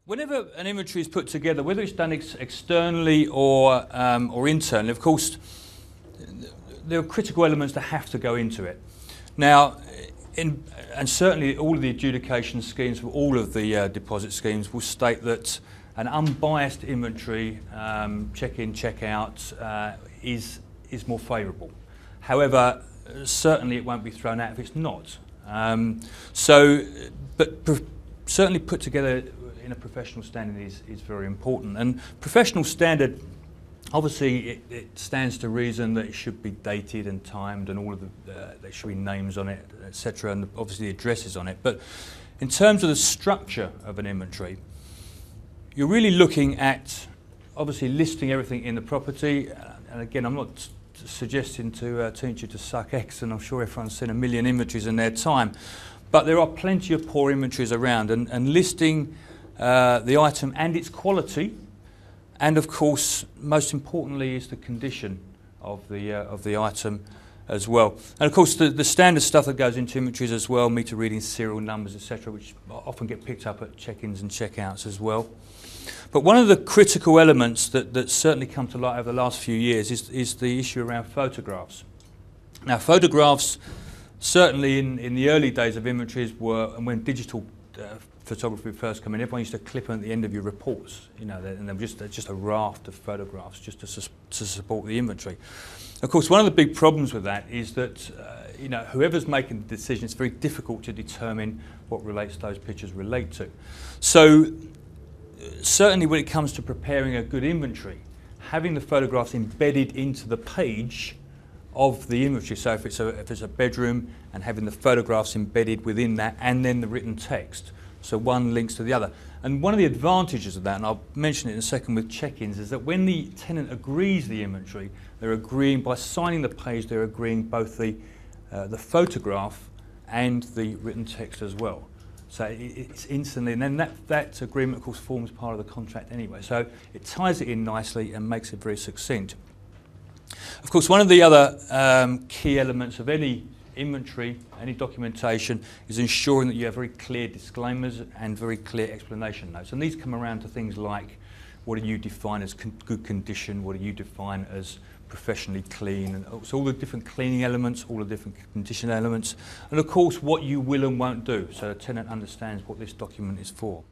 Whenever an inventory is put together, whether it's done externally or internally, of course, there are critical elements that have to go into it. Now, and certainly all of the adjudication schemes for all of the deposit schemes will state that an unbiased inventory, check-in, check-out, is more favourable. However, certainly it won't be thrown out if it's not. Certainly put together in a professional standard is very important. And professional standard, obviously it stands to reason that it should be dated and timed and all of there should be names on it, etc., and obviously the addresses on it. But in terms of the structure of an inventory, you're really looking at obviously listing everything in the property. And again, I'm not suggesting to teach you to suck eggs, and I'm sure everyone's seen a million inventories in their time. But there are plenty of poor inventories around, and listing the item and its quality, and of course, most importantly, is the condition of the item as well. And of course, the standard stuff that goes into inventories as well, meter readings, serial numbers, etc., which often get picked up at check-ins and check-outs as well. But one of the critical elements that certainly come to light over the last few years is the issue around photographs. Now, photographs, certainly in the early days of inventories, and when digital photography first came in, everyone used to clip them at the end of your reports, you know, and they're just a raft of photographs just to support the inventory. Of course, one of the big problems with that is that you know, whoever's making the decision, it's very difficult to determine what those pictures relate to. So certainly when it comes to preparing a good inventory, having the photographs embedded into the page of the inventory, so if it's a bedroom, and having the photographs embedded within that, and then the written text, so one links to the other. And one of the advantages of that, and I'll mention it in a second with check-ins, is that when the tenant agrees the inventory, they're agreeing, by signing the page, they're agreeing both the photograph and the written text as well. So it's instantly, and then that agreement, of course, forms part of the contract anyway. So it ties it in nicely and makes it very succinct. Of course, one of the other key elements of any inventory, any documentation, is ensuring that you have very clear disclaimers and very clear explanation notes. And these come around to things like, what do you define as good condition, what do you define as professionally clean, and so all the different cleaning elements, all the different condition elements, and of course what you will and won't do, so the tenant understands what this document is for.